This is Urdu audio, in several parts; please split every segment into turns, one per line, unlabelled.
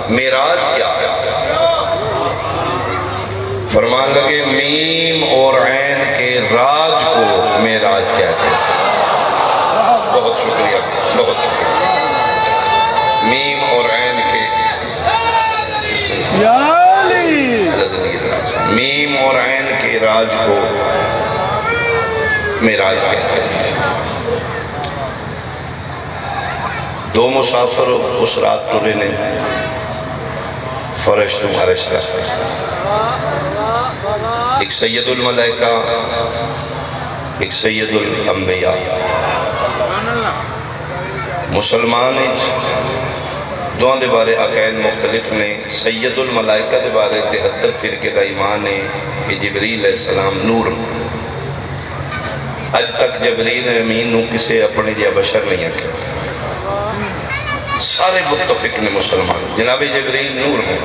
معراج کیا ہے؟ فرمان لگے میم اور عین کے راج کو معراج کہتے ہیں۔ بہت شکریہ، بہت شکریہ۔ میم اور عین کے میم اور عین کے راج کو معراج کہتے ہیں۔ دو مسافر اس رات ٹرے نے فرش تمہارے ساتھ، ایک سید الملائکہ، ایک سید الانبیاء۔ مسلمان دو دے بارے عقائد مختلف نے۔ سید الملائکہ دے بارے 73 فرقے دا ایمان ہے کہ جبریل علیہ السلام نور۔ اج تک جبریل امین نو کسے اپنے جیا بشر نہیں آکے، سارے متفق نے مسلمان جناب جبریل نور نے۔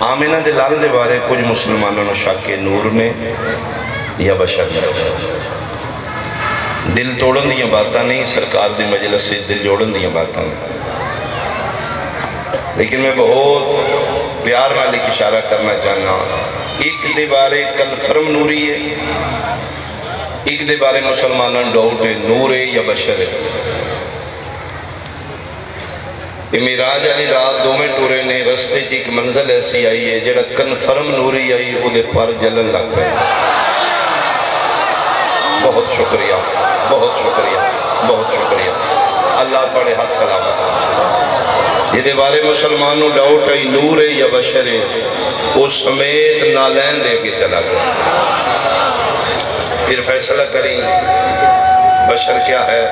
آمینہ دے لال دے بارے کچھ مسلمانوں نے شک کے نور نے یا بشر نے۔ دل توڑن دیاں باتاں نہیں، سرکار دی مجلس سے دل جوڑن دیاں باتاں نہیں، لیکن میں بہت پیار والے کی اشارہ کرنا چاہنا۔ ایک دے بارے کنفرم نوری ہے، ایک دے بارے مسلمانوں ڈاؤٹ ہے نور ہے یا بشر ہے۔ معراج علی رات دو میں ٹورے نے رستے چی ایک منزل ایسی آئی ہے جڑا کنفرم نوری آئی وہ دے پر جلن لگ پہ۔ بہت شکریہ، بہت شکریہ، بہت شکریہ۔ اللہ پڑھے حد سلامت۔ یہ دے بارے مسلمانوں ڈاؤٹ ہے نور ہے یا بشر ہے، اس سمیت نالین دے کے چلا گیا۔ پھر فیصلہ کریں بشر کیا ہے؟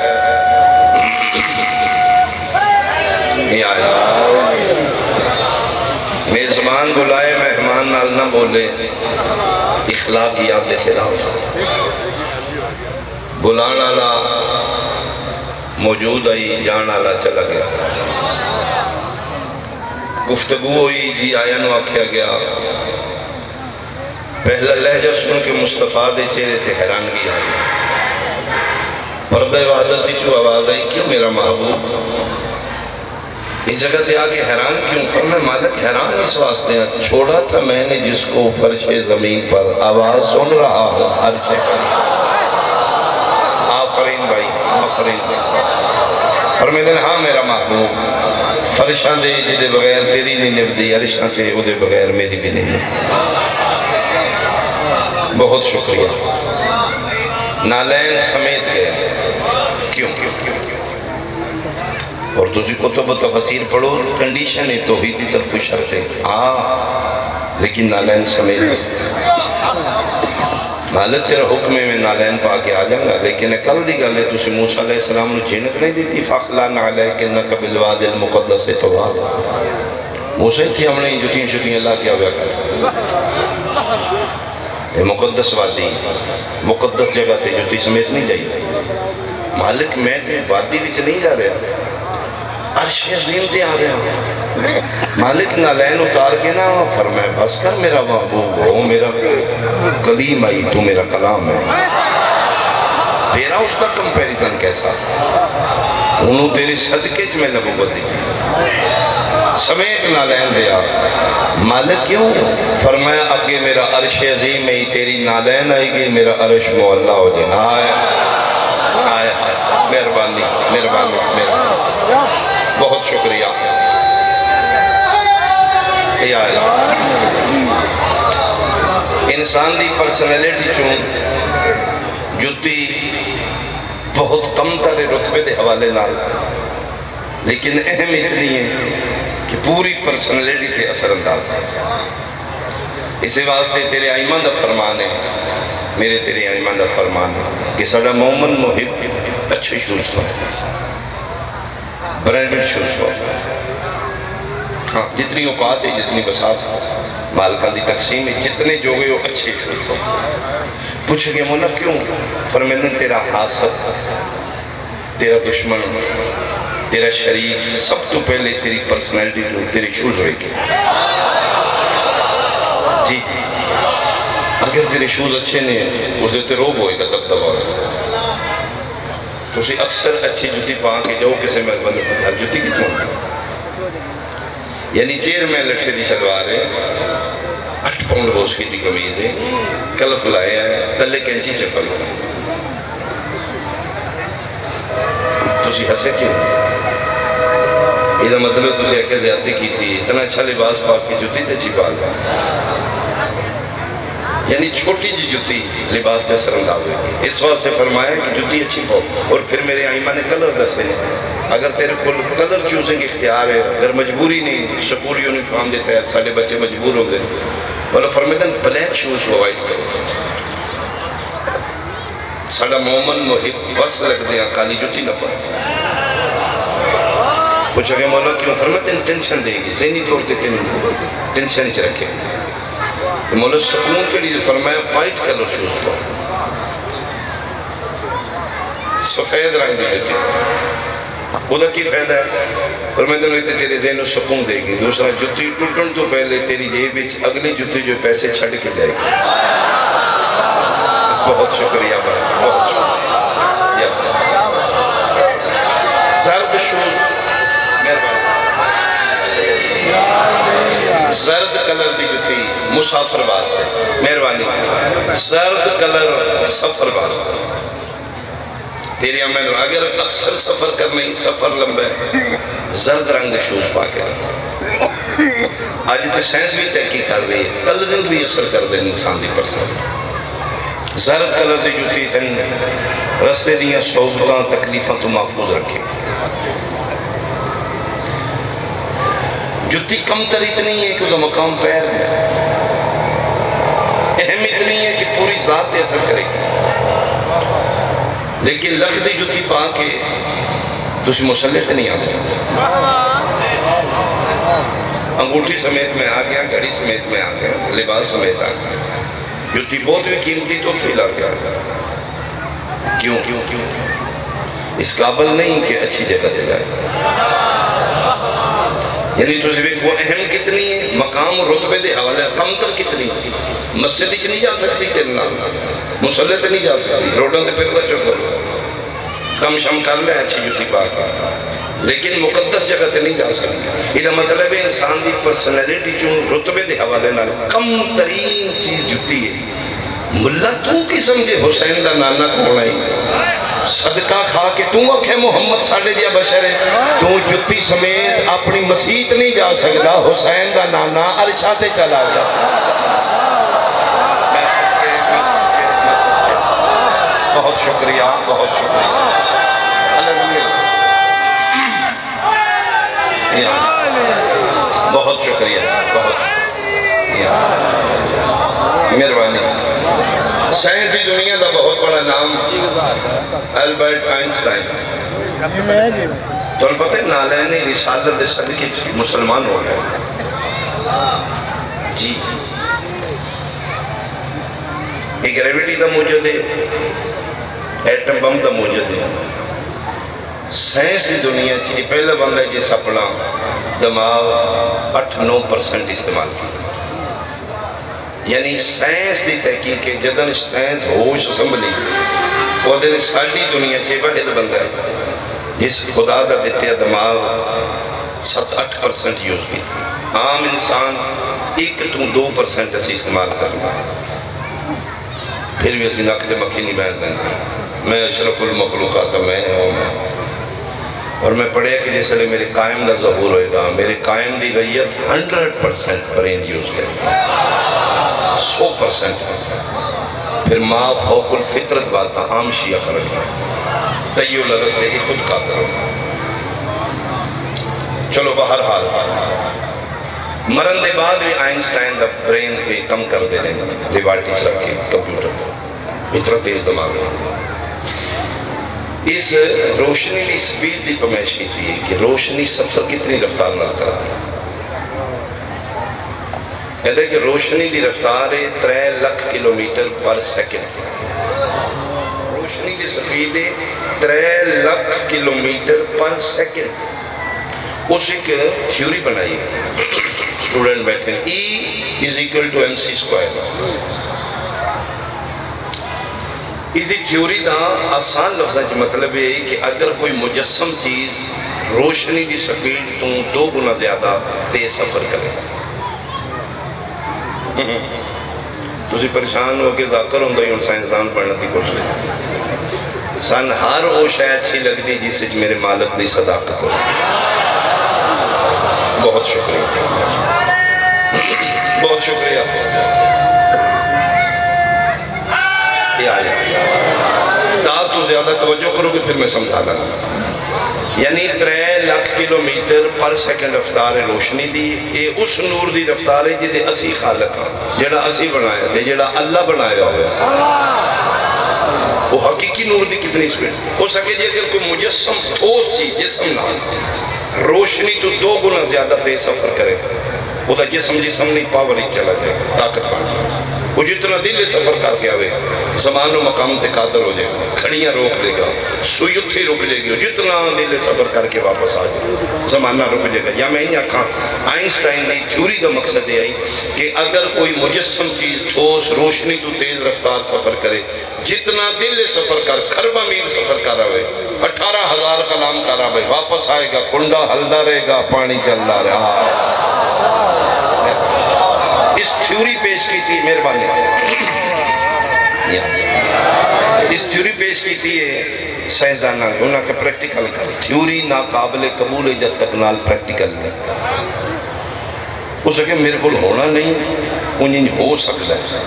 میزبان بلائے مہمان نال نہ بولے، اخلاقیات دے خلاف۔ بلانا لا موجود آئی، جانا لا چلا گیا۔ گفتگو ہوئی جی آیا نو آکھیا گیا۔ پہلا لہجہ سن کے مصطفیٰ دے چہرے تے حیرانگی آئی۔ پردہ وحدت ہی چو آواز آئی، کیوں میرا محبوب اس جگہ تے آگے حیران کیوں؟ فرمائے مالک حیران اس واسطے چھوڑا تھا میں نے جس کو فرش زمین پر، آواز سن رہا ہوں عرش پر۔ آفرین بھائی، آفرین بھائی۔ فرمائے دن ہاں میرا محبوب، فرشاں دے جدے بغیر تیری نہیں نبدی، عرشاں تے او دے بغیر میری بھی نہیں۔ بہت شکریہ۔ نالین سمیت گئے، کیوں کیوں کیوں؟ اور تسی کتب و تفسیر پڑھو، کنڈیشن ہے توحیدی طرف شرط ہے لیکن نالین سمیت ہے۔ مالک تیرا حکم میں نالین پا کے آ جاؤں گا، لیکن کل دی گلے تسی موسیٰ علیہ السلام نے جھنک نہیں دیتی فَخْلَانَ عَلَيْكَنَّكَ بِالْوَادِ الْمُقَدَّسِ طُوَىٰ۔ موسیٰ تھی ہم نے جتیں شتیں اللہ کیا ہوا کر یہ مقدس وادی، مقدس جگہ تے جتی سمیت نہیں جائیے۔ مالک میں وادی بچ نہیں جا رہا، عرش عظیم تے آ رہا۔ مالک نالین اتار کے نا فرمائے بس کر میرا محبوب ہو، میرا کلیم آئی تو میرا کلام ہے۔ تیرا اس کا کمپیریزن کیسا؟ انہوں تیری صدقے چ میں نبوت دی سمیت نالین دیا۔ مالک کیوں؟ فرمایا اگے میرا عرش عظیم ہے، تیری نالین آئے گی میرا عرش معلّہ ہو جائے۔ آئے آئے مہربانی مہربانی مہربانی، بہت شکریہ۔ انسان دی پرسنیلیٹی چون جتی بہت کم ترے رتبے دے حوالے نال، لیکن اہم اتنی ہے کہ پوری پرسنیلیٹی تے اثر انداز ہے۔ اسی واسطے تیرے آئمہ دا فرمان ہے، میرے تیرے آئمہ دا فرمان ہے کہ سڑا مومن محب اچھے شوز ہو، برینڈڈ شوز ہو۔ ہاں جتنی اوقات ہے، جتنی بساط مالکان دی تقسیم ہے، جتنے جو گئے ہو اچھے شوز ہو۔ پوچھے گے مولا کیوں؟ فرمیدن تیرا حاسد، تیرا دشمن، تیرا شریک سب تو پہلے تیری پرسنیلٹی جو تیری شوز ہوئے گی۔ جی جی اگر تیرے شوز اچھے نہیں ہیں اسے تے روب ہوئے گا دب دب ہوئے گا۔ تو اسی اکثر اچھی جتی پاں کے جاؤ کسے میں بندے ہر جتی کتوں یعنی چیئرمین لٹھے دی شلوار ہے 8 پاؤنڈ بوسکی دی قمیض ہے کلف لایا ہے تلے کینچی چپل تسی ہسے کیوں یہ مطلب تسی ایک زیادتی کی تھی اتنا اچھا لباس پاک کی جوتی تے اچھی پاک یعنی چھوٹی جی جوتی لباس تے سر انداز ہوئی اس واسطے فرمایا کہ جوتی اچھی پاؤ اور پھر میرے آئمہ نے کلر دسے اگر تیرے کو کلر چوزنگ اختیار ہے اگر مجبوری نہیں سکول یونیفارم دیتا ہے ساڑھے بچے مجبور ہوں گے بولا فرمیدن بلیک شوز پرووائڈ کرو ساڑھا مومن محب بس لگ دیا کالی جوتی نہ پڑا پوچھا کہ مولا کیوں فرمیدن ٹینشن دے گی ذہنی طور کے ٹینشن ہی رکھے مولا سکون کے لیے فرمایا وائٹ کلر شوز کو سفید رنگ دی جوتی خدا کی فائدہ ہے فرمائدہ لیتے تیرے ذہن و سکون دے گی دوسرا جوتی ٹوٹن تو پہلے تیری جیب اگلی جوتی جو پیسے چھڑ کے جائے گی بہت شکریہ بہت شکریہ زرد شوز زرد کلر دی جوتی مسافر واسطے مہربانی زرد کلر سفر واسطے تیری عمل اگر اکثر سفر کرنے سفر لمبا ہے زرد رنگ شوز پا کے آج تو سائنس بھی تحقیق کر رہی ہے کلرنگ بھی اثر کر دے انسان دی پرسن زرد کلر دی جوتی تن رستے دیاں صحبتاں تکلیفاں تو محفوظ رکھے جوتی کم تر اتنی ہے کہ وہ مقام پیر ہے اہم اتنی ہے کہ پوری ذات پہ اثر کرے گی لیکن لکھ دی جوتی پا کے تسی مسلح نہیں آ سکتے انگوٹھی سمیت میں آ گیا گھڑی سمیت میں آ گیا لباس سمیت آ گیا جوتی بہت بھی قیمتی تو تھیلا کیا کیوں اس قابل نہیں کہ اچھی جگہ دے جائے یعنی تو وہ اہم کتنی ہے مقام رتبے دے حوالے کم تر کتنی مسجد ہی نہیں جا سکتی تیرے نام مسلح تے نہیں جا سکتی روڈوں تے پھر چکر کم شم کر لے اچھی جوتی پا کے لیکن مقدس جگہ تے نہیں جا سکتی یہ مطلب ہے انسان دی پرسنالٹی چون رتبے دے حوالے نال کم ترین چیز جوتی ہے ملا تو کی سمجھے حسین دا نانا کون ہے صدقہ کھا کے تو اکھے محمد ساڑھے دیا بشر ہے تو جتی سمیت اپنی مسیح نہیں جا سکتا حسین دا نانا عرشہ تے چلا گیا بہت شکریہ بہت شکریہ بہت شکریہ بہت شکریہ مہربانی سائنس کی دنیا کا بہت بڑا نام البرٹ آئنسٹائن تو انہوں پتہ ہے نالین رسالت دے صدقے مسلمان ہو گئے جی ایک گریویٹی دا موجود ہے ایٹم بم دا موجود ہے سائنس کی دنیا چاہیے پہلا بندہ جس اپنا دماغ 8-9% استعمال کی یعنی سائنس دی تحقیق ہے جدن سائنس ہوش سنبھلی وہ دن ساڑھی دنیا چاہیے واحد بندہ ہے جس خدا دا دیتے دماغ 7-8% یوز کی عام انسان 1-2% اسے استعمال کرنا پھر بھی اسی نقد مکھی نہیں بیٹھ دیں میں اشرف المخلوقات میں ہوں اور میں پڑھے کہ جیسے لئے میرے قائم دا ظہور ہوئے گا میرے قائم دی ریت 100% برین یوز کریں 100% پھر ما فوق الفطرت باتا عام شیعہ خرج تیو لرز دے خود قاتل ہوگا چلو بہرحال مرن دے بعد بھی آئنسٹائن دا برین پہ کم کر دے دیں لیبارٹیز رکھ کے کمپیوٹر کو اتنا تیز دماغ ہے اس روشنی کی سپیڈ دی پمیش کی تھی کہ روشنی سفر کتنی رفتار نہ کرتا ہے کہتے ہیں کہ روشنی دی رفتار ہے 3 لکھ کلومیٹر پر سیکنڈ روشنی دی سپیڈ ہے 3 لکھ کلومیٹر پر سیکنڈ اس ایک تھیوری بنائی اسٹوڈنٹ بیٹھے E = mc². اس دی تھیوری دا آسان لفظہ جو مطلب ہے کہ اگر کوئی مجسم چیز روشنی کی سپیڈ تو 2 گنا زیادہ تیز سفر کرے. تسی پریشان ہو کے ذاکر ہوں ہی سائنسدان پڑھنے کی کوشش کریں. سن ہر وہ شے اچھی لگتی جس وچ میرے مالک دی صداقت ہو. بہت شکریہ، بہت شکریہ. تو زیادہ توجہ کرو گے پھر میں سمجھا لگا. یعنی 3 لاکھ کلومیٹر پر سیکنڈ رفتار ہے روشنی دی. یہ اس نور دی رفتار ہے جدے اسی خالق ہاں، جڑا اسی بنایا تے جڑا اللہ بنایا ہوا. وہ حقیقی نور دی کتنی سپیڈ ہو سکے جی اگر کوئی مجسم ٹھوس چیز جسم نہ روشنی تو 2 گنا زیادہ تیز سفر کرے، وہ دا جسم نہیں پاور ہی چلا جائے، طاقت بن جائے. وہ جتنا دل سفر کر کے آوے زمان و مقام تے قادر ہو جائے گا، کھڑیاں روک لے گا، سوئی اتھی رک جائے گی. جتنا دل سفر کر کے واپس آ جائے زمانہ رک جائے گا. یا میں ہی آکھاں آئنسٹائن دی تھیوری دا مقصد یہ ہے کہ اگر کوئی مجسم چیز ٹھوس روشنی تو تیز رفتار سفر کرے، جتنا دل سفر کر خربہ میل سفر کر آوے، 18,000 کلام کر آوے، واپس آئے گا کنڈا ہلدا رہے گا، پانی چلدا رہا. اس تھیوری پیش کی تھی مہربانی، اس تھیوری پیش کی تھی سائنسدانہ انہوں نے پریکٹیکل کر. تھیوری ناقابل قبول ہے جب تک نال پریکٹیکل ہے. اس کہ میرے کو ہونا نہیں، انہیں ہو سکتا ہے.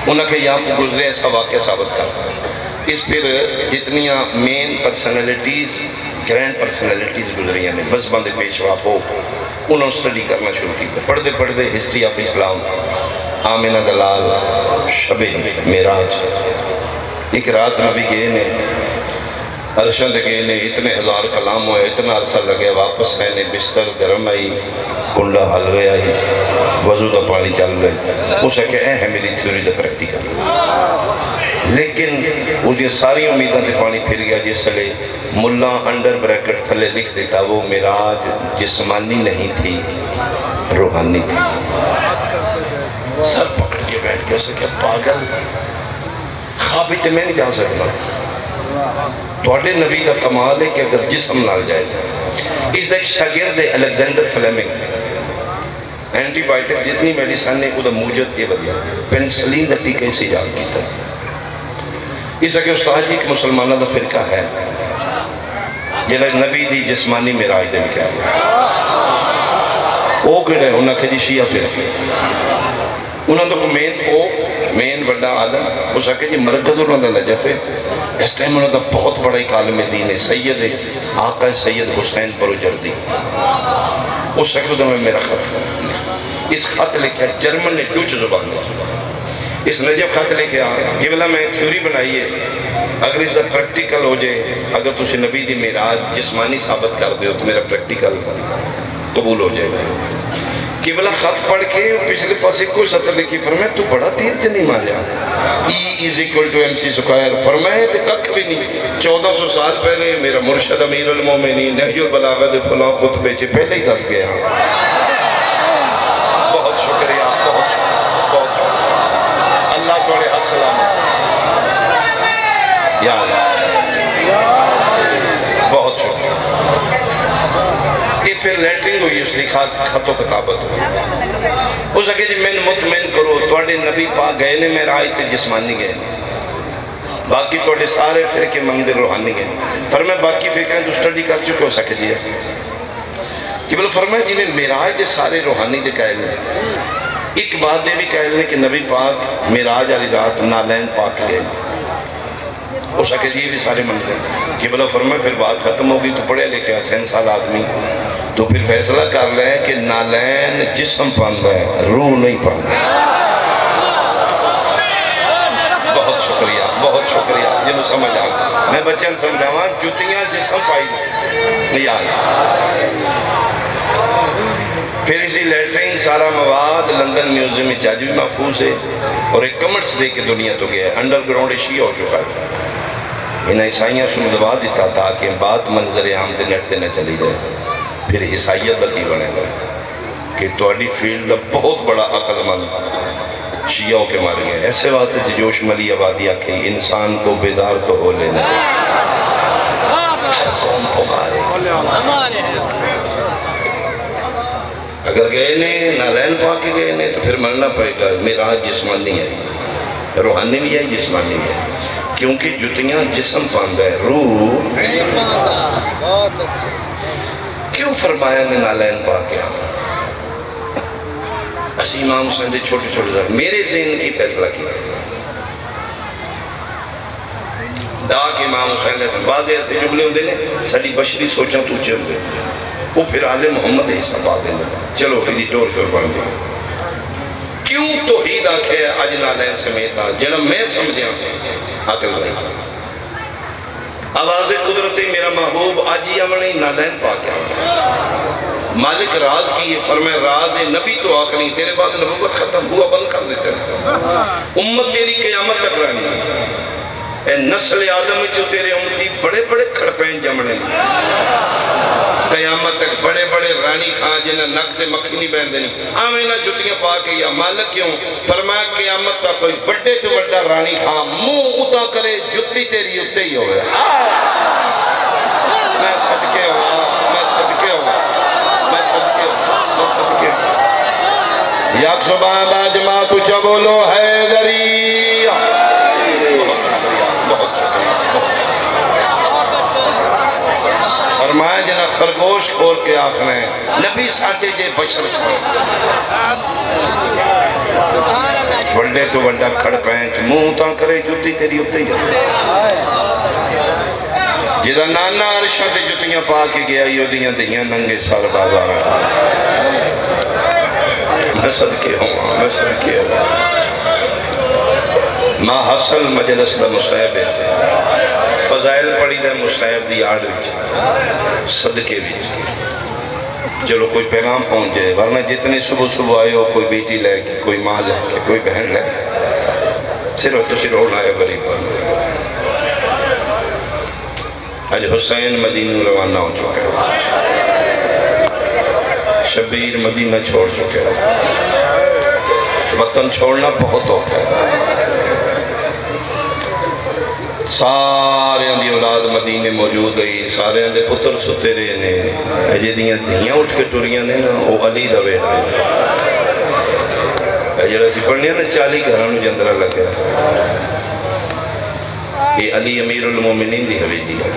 انہوں نے یہاں کو گزرے ایسا واقعہ ثابت کرتا ہے. اس پھر جتنیاں مین پرسنالٹیز گرینڈ پرسنالٹیز گزری ہیں بس بندے پیشوا پوپ، انہوں نے سٹڈی کرنا شروع کی. پڑھتے پڑھتے ہسٹری آف اسلام، آمینہ دلال، شب معراج. ایک رات نبی گئے نے عرشہ دے گئے نے، اتنے 1000 کلام ہوئے، اتنا عرصہ لگے، واپس آئے نے، بستر گرم آئی، کنڈا ہل رہا آئی، وضو دا پانی چل رہا. اس کہ اے ہے میری تھیوری دا پریکٹیکل. لیکن وہ جو ساری امیدوں تے پانی پھر گیا. جس لئے ملا انڈر بریکٹ تھلے لکھ دیتا وہ معراج جسمانی نہیں تھی، روحانی تھی. سر پکڑ کے بیٹھ گیا. اسے کہ پاگل، خواب ہی میں نہیں جا سکتا. توڑے نبی دا کمال ہے کہ اگر جسم نال جائے تھا. اس ایک شاگرد الیگزینڈر فلیمنگ اینٹی بائیٹک جتنی میڈیسن نے وہ موجود یہ بدیا پینسلین دا ٹیکہ سے ایجاد کیتا. اس اگے استاد جی ایک مسلمانہ دا فرقہ ہے جنہاں نبی دی جسمانی معراج دے کیا ہے. وہ کہڑے انہاں کہ جی شیعہ فرقہ، انہاں تو مین بڑا عالم. اس کہ جی مرکز انہاں دا نجف ہے. اس ٹائم انہاں دا بہت بڑا ایک عالم دین ہے، سید آقا سید حسین بروجردی. اس کہ تو میں میرا خط، اس خط لکھا جرمن نے ڈوچ زبان میں. اس نجف خط لے کے آیا کہ بلا میں تھیوری بنائی ہے، اگر اس کا پریکٹیکل ہو جائے، اگر تُسے نبی دی معراج جسمانی ثابت کر دے تو میرا پریکٹیکل قبول ہو جائے گا. کہ بلا خط پڑھ کے پچھلے پاسے کوئی سطر لکھی. فرمایا تو بڑا دیر تے نہیں مانیا، E=mc². فرمایا تے ککھ بھی نہیں. 1400 سال پہلے میرا مرشد امیر المومنین نہج البلاغہ دے فلاں خطبے چے پہلے ہی دس گیا. بہت شکریہ، بہت شکریہ، بہت شکریہ. اللہ توڑے السلام. یا اللہ بہت شکریہ. یہ پھر لیٹرنگ ہوئی، اس کی خط و کتابت ہوئی. اس اگے جی میں مطمئن کرو توڑے نبی پاک گئے نے معراج تے جسمانی گئے، باقی توڑے سارے فرقے مندر روحانی گئے. فرمایا باقی فرقے تو سٹڈی کر چکے ہو سکے جی کہ بلو. فرمایا جی میں معراج دے سارے روحانی دے قائل ہیں. ایک بات دے بھی قائل ہیں کہ نبی پاک معراج علی رات نالین پاک گئے. اس اگے جی بھی سارے مندر کہ بلو. فرمایا پھر بات ختم ہوگی تو پڑھے لکھے 100 سال آدمی تو پھر فیصلہ کر لیں کہ نالین جسم پاندہ ہے، روح نہیں پاندہ. بہت شکریہ، بہت شکریہ. یہ سمجھ آگا میں بچن سمجھاواں جتیاں جسم پائی نہیں آگا. پھر اسی لیٹرنگ سارا مواد لندن میوزیم میں چاہج بھی محفوظ ہے اور ایک کمنٹس دے کے دنیا تو گیا ہے. انڈر گراؤنڈ شیعہ ہو چکا ہے. انہیں عیسائیاں سے دبا دیتا تاکہ بات منظر عام تے نیٹ تے نہ چلی جائے. پھر عیسائیت دا کی بنے گا کہ توڑی فیلڈ بہت بڑا عقل مند شیعوں کے مار گئے. ایسے واسطے جوش ملی آبادی آکھی انسان کو بیدار تو ہو لینا. ہر قوم پکارے اگر گئے نے نالین پا کے گئے نے تو پھر مرنا پڑے گا. معراج جسمانی ہے, روحانی بھی ہے, جسمانی بھی ہے, کیونکہ جتیاں جسم پاندہ ہے, روح کیوں فرمایا نے نالین پا کے آنا. اسی امام حسین دے چھوٹے چھوٹے ذرا میرے ذہن کی فیصلہ کی ڈاک امام حسین دے بعض ایسے جملے ہوندے نے ساڑی بشری سوچاں تو چل دے وہ پھر آل محمد ایسا پا دے لگا. چلو ایدی ٹور شور بن دے کیوں توحید آکھے آج نالین سمیتا جنہا میں سمجھے عقل بھائی آواز قدرت میرا محبوب آجی امنی نالین پا کے مالک راز کی یہ فرمائے راز نبی تو آخری تیرے بعد نبوت ختم ہوا بند کر دیتے امت تیری قیامت تک رہنی اے نسل آدم جو تیرے امتی بڑے بڑے کھڑپین جمنے قیامت تک بڑے بڑے رانی خان جنہیں نک دے مکھنی بہن دینی آمینہ جتیاں پا کے یا مالک کیوں فرمایا قیامت تک کوئی بڑے تو بڑا رانی خان منہ اتا کرے جتی تیری اتے ہی ہوئے میں صدقے ہوا میں صدقے ہوا یک صبح باجمع تجھا بولو حیدری بہت شکریہ فرمایا جنہ خرگوش کھول کے آخنے نبی ساٹھے جے بشر ساٹھے بڑے تو بڑا کھڑ پینچ منہ تا کرے جتی تیری اتے ہی جدہ نانا عرشہ تے جتیاں پا کے گیا یو دیاں دیاں ننگے سار بازار میں صدقے ہوں میں صدقے ہوں ماں حسن مجلس دا مصائب ہے فضائل پڑی دے مصائب دی آڑ وچ صدقے وچ چلو کوئی پیغام پہنچ جائے ورنہ جتنے صبح صبح آئے ہو کوئی بیٹی لے کے کوئی ماں لے کے کوئی بہن لے صرف تو صرف ہونا ہے غریب آج حسین مدینہ روانہ ہو چکے شبیر مدینہ چھوڑ چکے وطن چھوڑنا بہت ہوتا ہے سارے اندھی اولاد مدینے موجود ہے سارے اندھے پتر ستے رہے نے جے دیاں دھیاں اٹھ کے ٹوریاں نے وہ علی دا بیٹا ہے جڑا سی پڑھنے نا 40 گھرانوں جندرہ لگا یہ علی امیر المومنین دی حویلی ہے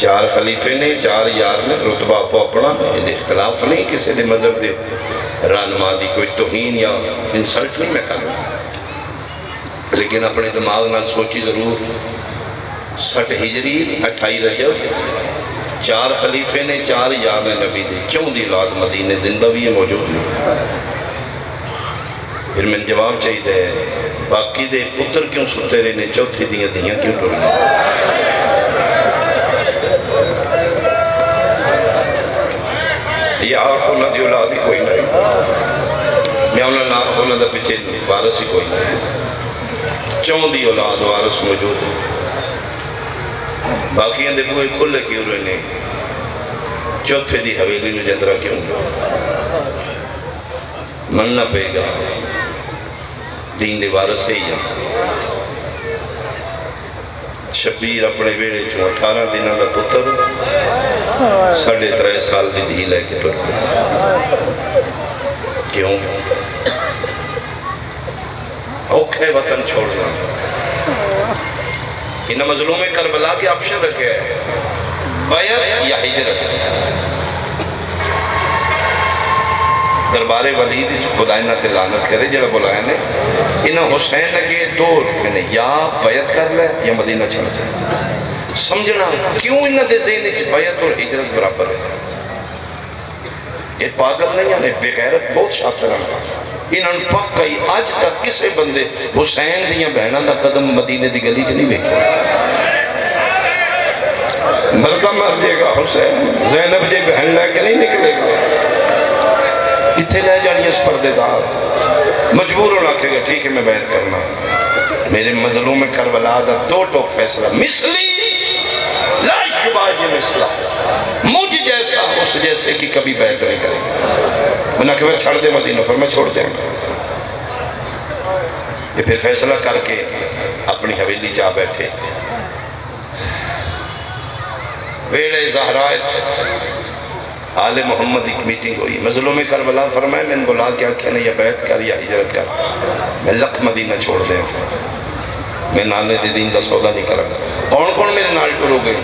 4 خلیفے نے 4 یار نے رتبہ اپو اپنا یہ اختلاف نہیں کسی دے مذہب دے رانما دی کوئی توہین یا انسلٹ نہیں میں کرنا لیکن اپنے دماغ نال سوچی ضرور 60 ہجری 28 رجب 4 خلیفے نے 4 یار نے نبی دے کیوں دی اولاد مدینے زندہ بھی ہے موجود ہے پھر میں جواب چاہیے دے باقی دے پتر کیوں ستے رہنے چوتھی دیاں دیاں کیوں ٹورنے یہ آخ ہونا دی اولاد ہی کوئی نہیں میں انہوں نے آخ ہونا دا پیچھے وارث ہی کوئی نہیں چون دی اولاد وارث موجود ہے باقی اندے بوئے کھلے کیوں رہنے چوتھے دی حویلی نے جندرہ کیوں مننا پے گا دین دے وارث سے ہی شبیر اپنے بیڑے چوں 18 دنوں دا پتر 3.5 سال دی دھی لے کے ٹر کیوں اوکھے وطن چھوڑنا انہا مظلوم کربلا کے آپشن رکھے ہیں بیعت یا ہجرت دربار ولید خدا انہا تلانت کرے جڑا بلایا نے انہا حسین لگے 2 رکھنے یا بیعت کر لے یا مدینہ چھڑ جائے سمجھنا کیوں انہا دے ذہن بیعت اور ہجرت برابر ہے یہ پاگل نہیں یعنی بے غیرت بہت شاطر ہیں انہوں نے پکائی آج تک کسے بندے حسین دیاں بہناں دا قدم مدینے دی گلی چ نہیں بیکھے مردہ مر جے گا حسین زینب جے بہن لے کے نہیں نکلے گا اتھے لے جانی اس پردے دار مجبور ہونا کہ ٹھیک ہے میں بیعت کرنا میرے مظلوم کربلا دا 2 ٹوک فیصلہ مثلی لا یباج مثلا مجھ جیسا اس جیسے کی کبھی بیعت نہیں کرے گا انہاں کہ وہ چھڑ دے مدینہ پر میں چھوڑ جائیں گا یہ پھر فیصلہ کر کے اپنی حویلی جا بیٹھے ویڑے زہرا آل محمد ایک میٹنگ ہوئی، مظلوم کربلا فرمائے میں نے بلا کے آکھیا نے یا بیعت کر یا ہجرت کر، میں لکھ مدینہ چھوڑ دیں، میں نانے دے دین دا سودا نہیں کرا. کون میرے نال ٹرو گئے؟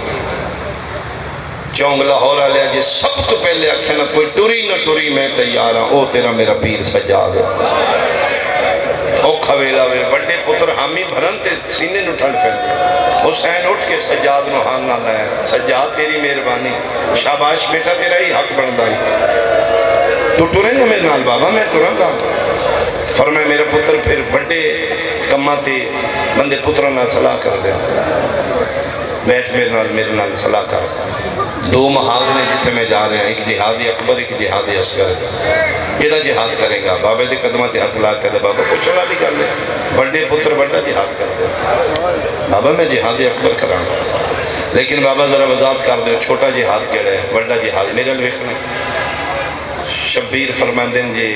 چونگ لاہور آلیا جی سب تو پہلے آکھیا نا کوئی ٹری نہ ٹری میں تیار ہاں، او تیرا میرا پیر سجاد ہے. او کھویلا وے وڈے پتر حامی بھرن تے سینے نو ٹھنڈ کر دیا. حسین اٹھ کے سجاد نو ہاں نہ لائے، سجاد تیری مہربانی، شاباش بیٹا تیرا ہی حق بن دائی، تو ٹرے نا میرے نال بابا میں ٹرا گا. فرمائے میرا پتر پھر وڈے کماں تے بندے پتروں نال صلاح کر دے، بیٹھ میرے نال صلاح کر. دو محاذ نے جتنے میں جا رہے ہیں، ایک جہاد اکبر ایک جہاد اصغر. کیڑا جہاد کرے گا؟ بابے دے قدمہ تے ہاتھ لا کے دے بابا پوچھو نہ دی گل ہے، بڑے پتر بڑا جہاد کر دے. بابا میں جہاد اکبر کرانا، لیکن بابا ذرا وضاحت کر دے چھوٹا جہاد کیڑا ہے بڑا جہاد میرے لکھنا. شبیر فرماندے جی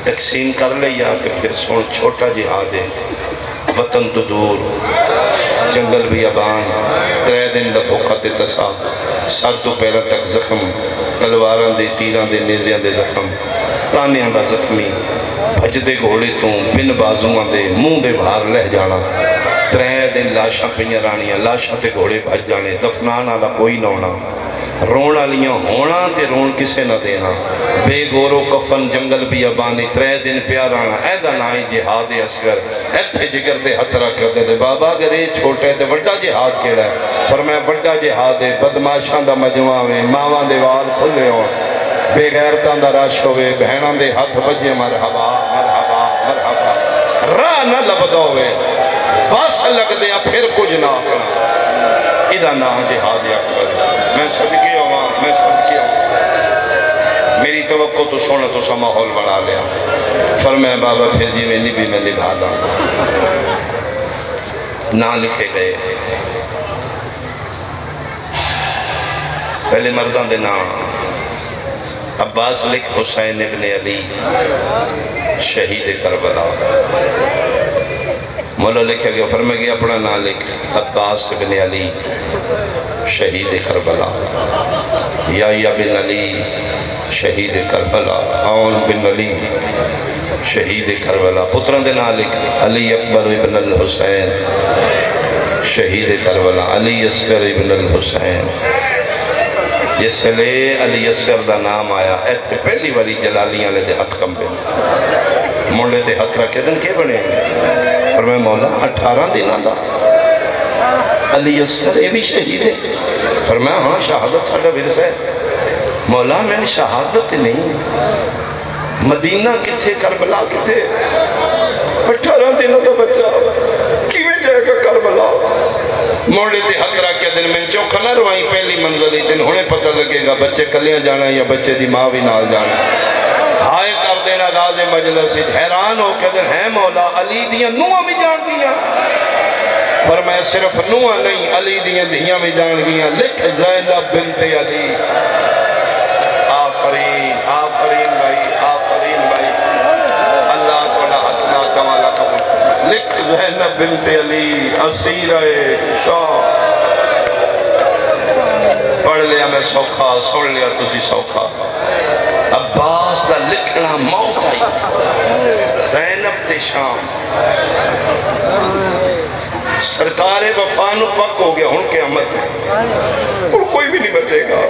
تقسیم کر لیا تو پھر سن چھوٹا جہاد ہے، وطن تو دور جنگل بیابان، 3 دن دا بھوکا تے تسا، سر تو پیرا تک زخم، تلواراں دے تیراں دے نیزیاں دے زخم، تانیاں دا زخمی، بھج دے گھوڑے تو بن بازوان دے منہ دے بھار لہ جانا. 3 دن لاشاں پہنیاں رانیاں، لاشاں تے گھوڑے بھج جانے، دفنان آلا کوئی نہ ہونا، رون آلیاں ہونا تے رون کسے نہ دینا، بے گورو کفن جنگل بیابانی، 3 دن پیارانا. ایدہ نائی جہاد اصغر. ایتھے جگر دے ہتھ رکھ کر دے بابا اگر یہ چھوٹے تے وڈا جہاد کیڑا ہے؟ فرمایا وڈا جہاد ہے بدماشاں دا مجمع میں، ماواں دے وال کھلے ہون، بے غیرتاں دا رش ہوئے، بہناں دے ہاتھ بجے مرحبا مرحبا مرحبا، راہ نہ لبدا ہوئے، واس لگ دیا پھر کچھ نہ کرنا. ادھا نا جہاد اکبر. میں صدقے ہوں، میں صدقے ہوں. میری توقع تو سونا تو سا ماحول بڑھا لیا. فرمایا بابا پھر جی میں بھی میں نبھا دا. نا لکھے گئے پہلے مردان دے نا عباس لکھ حسین ابن علی شہید کربلا. مولا لکھا گیا فرمائے گیا اپنا نا لکھ عباس ابن علی شہید کربلا، یا بن علی شہید کربلا، عون بن علی شہید کربلا. پتران دے نا لکھ علی اکبر ابن الحسین شہید کربلا، علی اصغر ابن الحسین. جس لئے علی اصغر دا نام آیا ایتھے پہلی والی جلالیاں لے دے ہاتھ کم بے مولے دے ہاتھ رکھے دن کے بنے فرمائے مولا 18 دنوں دا علی اصغر یہ بھی شہید ہے. فرمایا ہاں شہادت ساڑھا ورثہ ہے. مولا میں نے شہادت نہیں، مدینہ کتھے کربلا کتھے، 18 دنوں دا بچہ کیویں جائے گا کربلا؟ موڑے تے ہاتھ رکھے دن میں چوکھا نہ روائی پہلی منزلی دن ہونے پتہ لگے گا بچے کلیاں جانا یا بچے دی ماں بھی نال جانا. ہائے کر دینا غاز مجلس حیران ہو کے دن ہے مولا علی دیاں نوہاں بھی جان گیا. فرمایا صرف نوہاں نہیں علی دیاں دھیاں بھی جان گیا. لکھ زینب بنت علی. آفرین آفرین بھائی آفرین بھائی، اللہ توڑا حتنا کمالا قبول. لکھ زینب بنت علی اسیرہ شاہ. پڑھ لیا میں سوکھا، سن لیا تسی سوکھا. عباس دا لکھنا موت آئی، زینب تے شام. سرکار وفانو پک ہو گیا ہن قیامت ہے اور کوئی بھی نہیں بچے گا.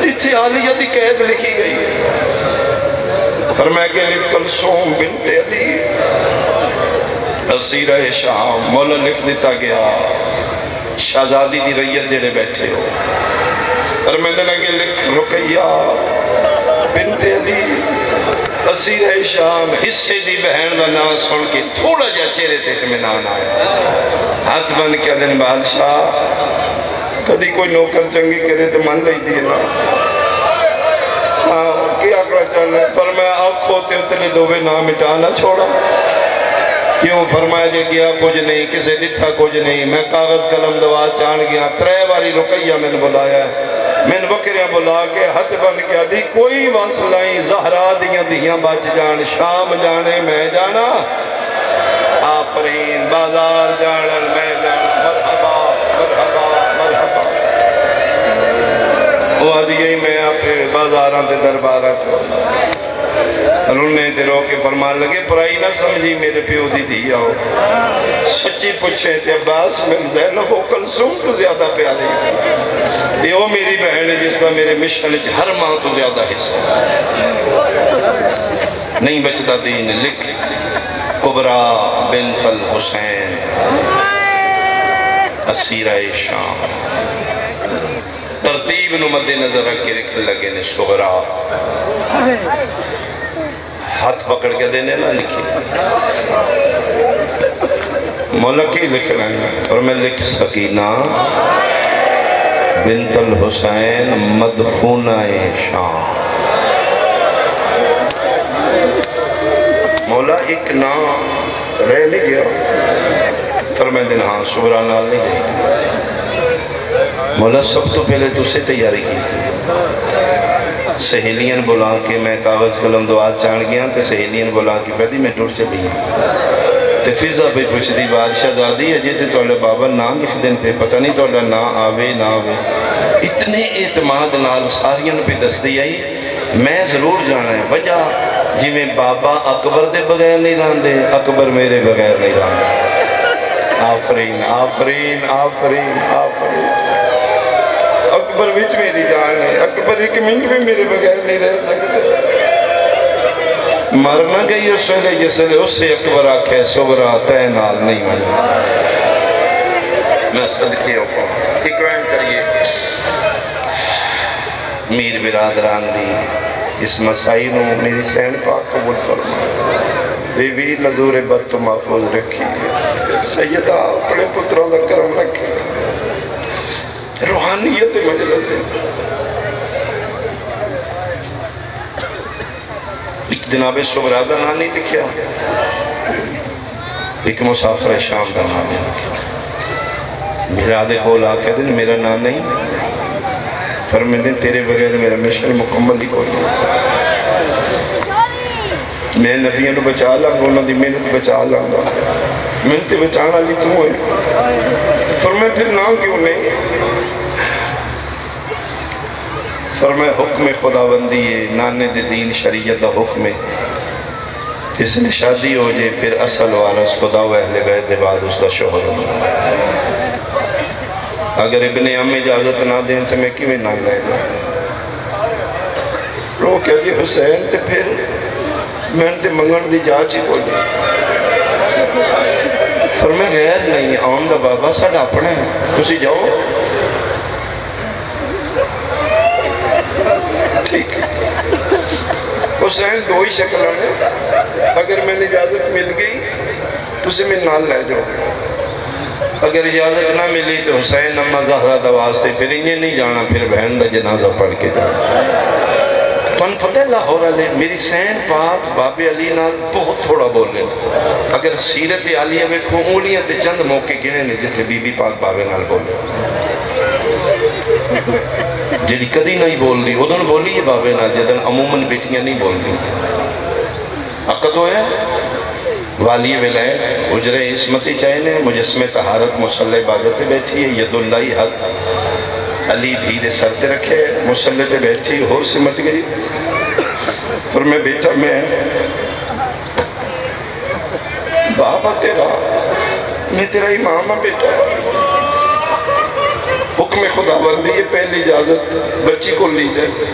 جتھے عالیہ دی قید لکھی گئی ہے فرمایا کہ لکھ کلثوم بنت علی اسیرہ شام. مولا لکھ دیتا گیا شہزادی دی ریت جڑے بیٹھے ہو. اور میں نے لگے لکھ رقیہ بنت علی اسیرہ شام. حصے دی بہن دا نام سن کے تھوڑا جا چہرے تے اطمینان آیا. ہاتھ بند کیا دن بادشاہ کدی کوئی نوکر چنگی کرے تو من لئی دیئے نا. ہاں کیا کرا چل رہے؟ فرمایا آنکھوں تے اتنے دووے نام مٹانا چھوڑا. کیوں؟ فرمایا جے گیا کچھ نہیں، کسے ڈٹھا کچھ نہیں. میں کاغذ قلم دوا چان گیا. 3 باری رقیہ میں نے بلایا ہے. میں نے بکریاں بلا کے ہاتھ بند کیا دی کوئی وصلائیں زہرا دیاں دیاں بچ جان. شام جانے میں جانا، آفرین بازار جانا میں جانا. مرحبا مرحبا مرحبا. وہ آدھی گئی میں آپ بازاراں تے درباراں رونے تے رو کے فرمان لگے پرائی نہ سمجھی میرے پیو دی دھی آؤ سچی پوچھیں تے عباس میں زینب و کلثوم تو زیادہ پیارے یہ وہ میری بہن ہے جس کا میرے مشن ہر ماں تو زیادہ حصہ نہیں بچتا دین لکھ کبرا بنت الحسین اسیرہ شام ترتیب نو مد نظر رکھ کے لکھ لگے نے صغرا ہاتھ پکڑ کے دینے نہ لکھی مولا کی لکھ رہے ہیں اور میں لکھ سکینہ بنت الحسین مدفونہ شام مولا ایک نام رہ نہیں گیا فرمائے دن ہاں صغرا نال نہیں رہ گیا مولا سب تو پہلے تو سے تیاری کی تھی سہیلیاں بلا کے میں کاغذ قلم دعا چاند گیا تو سہیلیاں بلا کے پہلی میں ٹوٹ چلی ہوں تو فضا پہ پوچھ دی بادشاہ زادی اجے تو توڑا بابا نام لکھ دن پہ پتہ نہیں توڑا نہ آوے نہ آوے اتنے اعتماد نال ساریاں پہ دس دی آئی میں ضرور جانا ہے وجہ جی میں بابا اکبر دے بغیر نہیں راندے اکبر میرے بغیر نہیں راندے آفرین آفرین آفرین آفرین اکبر وچ میری جان ہے اکبر ایک منٹ میں میرے بغیر نہیں رہ سکتے مرنا گئی اس ویلے جس لئے اس سے اکبر آکھے صغرا تے نال نہیں مانا میں صدقے ہوکا اکرام کریے میر برادران دی اس مسائی نو میری سین پاک قبول فرمائے بی بی نظور بد تو محفوظ رکھی سیدہ اپنے پتروں کا کرم رکھی روحانیت مجلس ہے ایک جناب صغرا دا نام نہیں لکھیا ایک مسافر شام دا نام نہیں لکھیا بھرادے کول آکے دن میرا نام نہیں فرمیدیں تیرے بغیر میرا مشن مکمل ہی کوئی نہیں میں نبیوں نے بچا لانگا انہوں دی محنت بچا لانگا محنت بچانا لی تو ہوئے فرمائے پھر نام کیوں نہیں فرمائے حکم خداوندی ہے نانے دے دین شریعت دا حکم ہے اس نے شادی ہو جائے پھر اصل وارث خدا و اہل بیت دے بعد اس دا شوہر ہو اگر ابن امی اجازت نہ دیں تو میں کیوں نہ لے گا رو کہا جی حسین تے پھر میں نے منگن دی جاچ ہی بولی فرمائے غیر نہیں آن دا بابا ساڑھا اپنے تسی جاؤ ٹھیک حسین دو ہی شکل آنے اگر میں نے اجازت مل گئی تو اسے میں نال لے جاؤ اگر اجازت نہ ملی تو حسین اما زہرہ دا واسطے پھر انہیں نہیں جانا پھر بہن دا جنازہ پڑھ کے جانا تو ان پتہ لاہور علیہ میری سین پاک باب علی نال بہت تھوڑا بول لیں اگر سیرت علیہ میں کو انگلیاں تے چند موقع گنے نے جتے بی بی پاک بابے نال بول لیں جڑی کدی نہیں بول لی ادھن بولی یہ بابے نال جدن عموماً بیٹیاں نہیں بول لی عقد ہوئے والی ولایت اجر عصمتی چاہینے مجسم طہارت مصلی عبادت بیٹھی ہے ید اللہ حد علی دھیدے سر تے رکھے مصلی تے بیٹھی ہو سمت گئی فرمائے بیٹا میں بابا تیرا میں تیرا امام بیٹا حکم خدا بندی ہے پہلی اجازت بچی کو لی جائے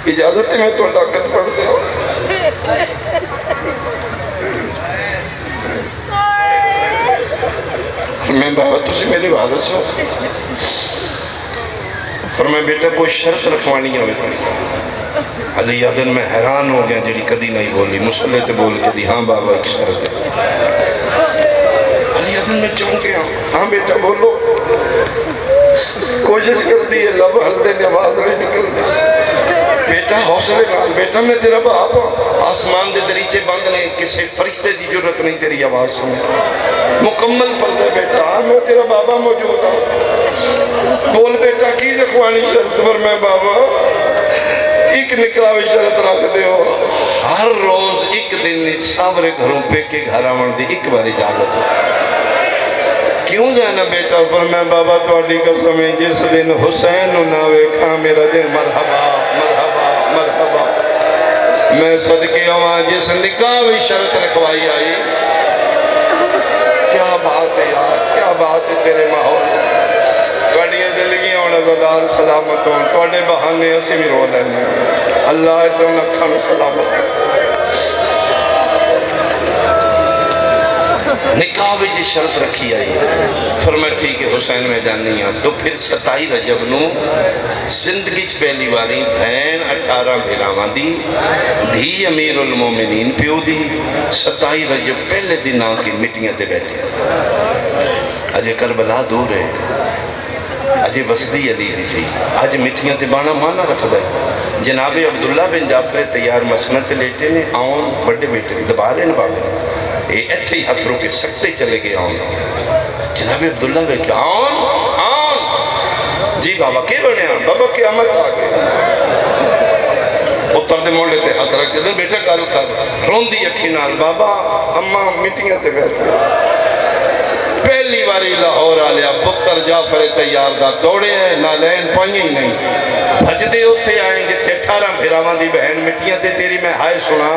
اجازت میں تو ڈاکت پڑھ دے ہو میں بابا تسی میری وارث ہو فرمائے بیٹا کوئی شرط رکھوانی ہوئے علی عدن میں حیران ہو گیا جڑی کدی نہیں بولی مسلح تے بول کے دی ہاں بابا ایک شرط ہے علی عدن میں چون گیا ہاں بیٹا بولو کوشش کر دی ہے لب ہلدے نواز رہے نکل دی بیٹا حوصلے نال بیٹا میں تیرا باپ ہوں آسمان دے دریچے بند نے کسی فرشتے دی جرت نہیں تیری آواز سنے مکمل پردہ بیٹا میں تیرا بابا موجود ہوں بول بیٹا کی رکھوانی شرط پر میں بابا ایک نکلاوی شرط رکھ دے ہو ہر روز ایک دن سامرے گھروں پہ کے گھر آمن دی ایک بار اجازت ہو کیوں زینب بیٹا؟ فرمایا بابا تواڈی قسم ہے جس دن حسین نو نہ ویکھاں میرا دن مرحبا مرحبا مرحبا۔ میں صدقے آواں جس نکاح بھی شرط رکھوائی آئی۔ کیا بات ہے یار، کیا بات ہے تیرے ماحول۔ تواڈیاں زندگیاں ہونا زدار سلامت ہوں، تواڈے بہانے اسی بھی رو لینے۔ اللہ تم اکھاں نوں سلامت۔ نکاح بھی جی شرط رکھی آئی۔ فرمایا ٹھیک ہے حسین میں جانی ہاں۔ تو پھر 27 رجب نو زندگی چ پہلی باری بہن 18 بھیراواں دی دھی امیر المومنین پیو دی 27 رجب پہلے دن آ کے مٹیاں تے بیٹھے۔ اجے کربلا دور ہے، اجے وسدی علی دی تھی، اج مٹیاں تے بانا مانا رکھ دے۔ جناب عبداللہ بن جعفر تیار مسند لیٹے نے آؤں بڑے بیٹے دبا رہے ہیں بابے اے ایتھے ہی ہتھ رو کے سکتے چلے گئے آؤں۔ جناب عبداللہ بے کہ آؤں جی بابا کے بنے آؤں؟ بابا قیامت آگئے۔ اتر دے موڑے تے ہاتھ رکھ دے بیٹا گل کر رون دی اکھی نال بابا اماں مٹیاں تے بیٹھ گئے۔ پہلی باری لاہور آلیا پتر جعفر تیار دا دوڑے ہیں نالین پائیں ہی نہیں بھج دے اتھے آئیں جتھے 18 بھیراوان دی بہن مٹیاں تے تیری میں ہائے سنا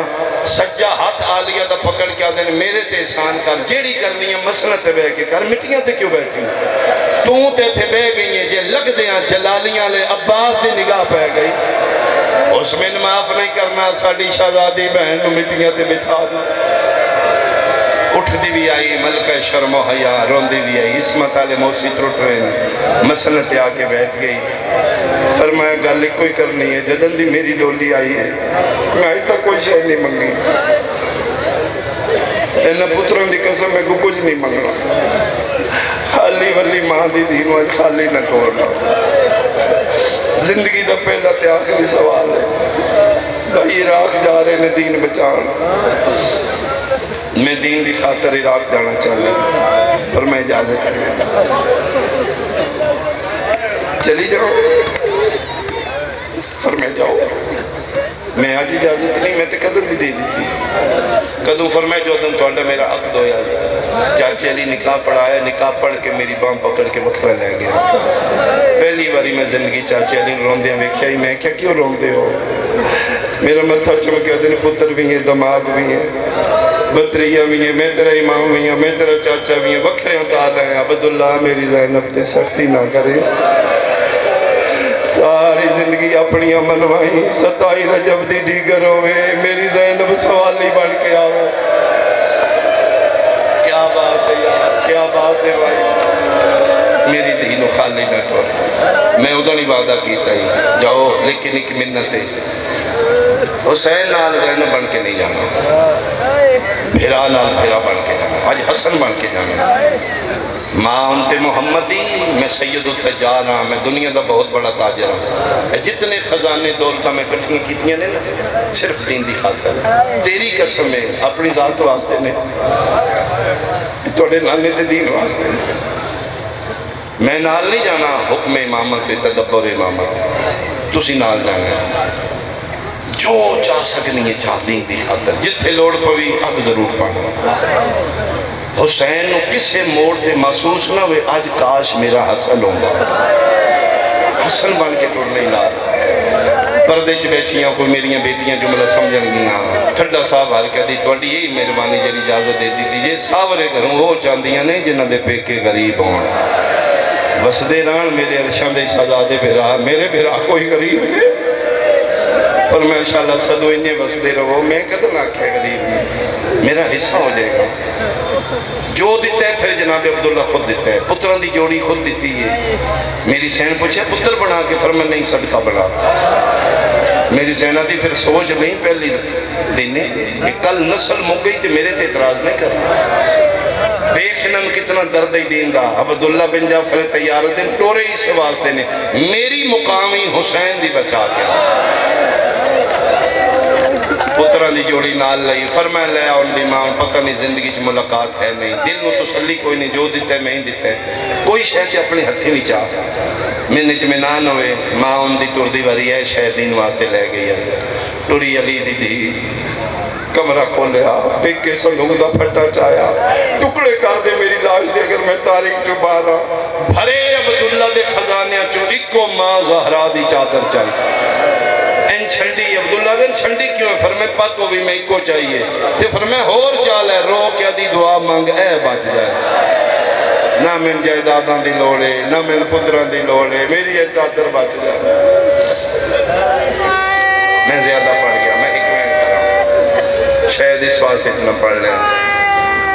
سجا ہاتھ آلیا دا پکڑ کیا دن میرے تے احسان کر جیڑی کرنی ہے مسئلہ تے بے کے کر مٹیاں تے کیوں بیٹھی تو تے تھے بے گئی ہیں جے لگ دیاں جلالیاں لے عباس دی نگاہ پہ گئی اس میں معاف نہیں کرنا ساڑی شہزادی بہن نو مٹیاں تے بٹھا دی اٹھ دی بھی آئی ملکہ شرم و حیا رون دی بھی آئی اسمت آلے موسی ترٹ رہے ہیں مسنت آ کے بیٹھ گئی فرمایا گالے کوئی کرنی ہے جدن دی میری ڈولی آئی ہے میں آئی تا کوئی شہر نہیں منگی اینا پتروں دی قسم میں کو کچھ نہیں منگنا خالی ولی ماں دی دینوں آج خالی نہ ٹورنا زندگی دا پہلا تے آخری سوال ہے بھائی عراق جا رہے نے دین بچان میں دین دی خاطر عراق جانا چاہتا پر میں اجازت چلی جاؤ فرمائے جاؤ میں آج اجازت نہیں میں تے قدر دی دے دی تھی قدر فرمائے جو دن تو انڈا میرا عقد ہویا چاچے علی نکاح پڑھایا نکاح پڑھ کے میری بام پکڑ کے بکھرا لے گیا پہلی باری میں زندگی چاچے علی رون دیا ویکھیا ہی میں کیا کیوں رون دے ہو میرا متھا چمکیا دن پتر بھی ہیں دماد بھی ہیں بطریہ بھی ہیں میں تیرا امام بھی ہیں میں تیرا چاچا بھی ہیں بکھرے اتالا ہیں عبداللہ میری زینب تے سختی نہ کرے ساری زندگی اپنی منوائی 27 رجب دی ڈیگر ہوئے میری زینب سوالی بن کے آوے کیا بات ہے یار کیا بات ہے بھائی میری دینو خالی نہ ٹور میں ادھا نہیں وعدہ کیتا ہی جاؤ لیکن ایک منت ہے حسین نال زینب بن کے نہیں جانا بھیرا نال بھیرا بن کے جانا آج حسن بن کے جانا ماں انت محمدی میں سید التجار ہاں میں دنیا دا بہت بڑا تاجر ہوں جتنے خزانے دولتہ میں کٹھیں کیتیاں نے نا صرف دین دی خاطر تیری قسم میں اپنی ذات واسطے نے توڑے نانے تے دین واسطے نے میں نال نہیں جانا حکم امامت تدبر امامت تسی نال جانا جو چاہ سکنی ہے چاہ دین دی خاطر جتھے لوڑ پوی اب ضرور پانا حسین نو کسے موڑ دے محسوس نہ ہوئے آج کاش میرا حسن ہوں گا حسن بن کے ٹوڑ نہیں لا پردے چ بیٹھیاں کوئی میریاں بیٹیاں جملہ سمجھن گیا ٹھڈا صاحب حال کہہ دی توڑی یہی مہربانی جڑی اجازت دے دی دیجئے ساورے گھروں وہ چاندیاں نے جنہ دے پیکے غریب ہوں وسدے ران میرے ارشان دے شہزادے بھیرا میرے بھیرا کوئی غریب ہے پر میں انشاءاللہ صدو انہیں وسدے رہو میں قدر نہ کہے غریب میرا حصہ ہو جائے گا جو دیتا ہے پھر جناب عبداللہ خود دیتا ہے پتران دی جوڑی خود دیتی ہے میری سین پوچھے پتر بنا کے فرمان نہیں صدقہ بنا میری سینہ دی پھر سوچ نہیں پہلی دینے کہ کل نسل مک گئی تھی میرے تے اعتراض نہیں کر بیخنن کتنا درد دین دا عبداللہ بن جعفر تیار دن ٹورے ہی سے واسطے نے میری مقامی حسین دی بچا کے پتران دی جوڑی نال لئی فرمائے لے آن دی ماں پتہ نہیں زندگی چ ملاقات ہے نہیں دل میں تسلی کوئی نہیں جو دیتا ہے میں ہی دیتا ہے کوئی شہر کے اپنی ہتھی نہیں چاہ میں اطمینان ہوئے ماں ان دی ٹور دی واری ہے شہر دین واسطے لے گئی ہے ٹوری علی دی دی کمرہ کھولیا پیکے صندوق دا پھٹا چایا ٹکڑے کر دے میری لاش دے اگر میں تاریخ چو بارا بھرے عبداللہ دے خزانے چو ایکو ماں زہرا دی چادر چاہیے این چھنڈی عبداللہ دن چھنڈی کیوں ہے فرمائے پاکو بھی میں ایکو چاہیے تے فرمائے ہور چال ہے رو کیا دی دعا مانگ اے بچ جائے نہ میں جائیداداں دی لوڑے نہ میں پتران دی لوڑے میری یہ چادر بچ جائے میں زیادہ پڑھ گیا میں شاید اس واسطے اتنا پڑھ لیں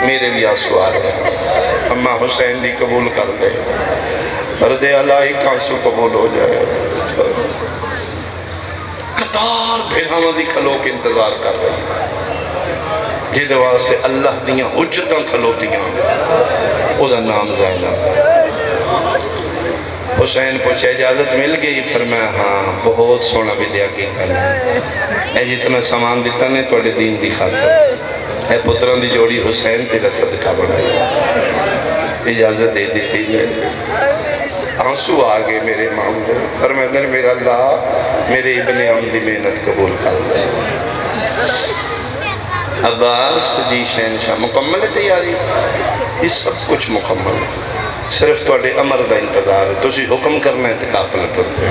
میرے بھی آنسو آ رہے اماں حسین دی قبول کر لے مرد اللہ ایک آنسو قبول ہو جائے قطار پھر ہمیں دی کھلو کے انتظار کر رہے جد واسطے اللہ دیاں حجتاں کھلو دیاں او دا نام زینب حسین پوچھے اجازت مل گئی فرمایا ہاں بہت سونا بھی دیا کی کرنا اے جتنا سامان دیتا نے توڑے دین دی خاطر اے پتران دی جوڑی حسین تیرا صدقہ بنائی اجازت دے دیتی ہے آنسو آگے میرے معاملے فرمائے میرا اللہ میرے ابن عم دی محنت قبول کر لے عباس جی شہنشاہ مکمل ہے تیاری یہ سب کچھ مکمل ہے صرف توڑے امر دا انتظار ہے تو اسی حکم کرنا ہے تکافل پڑھتے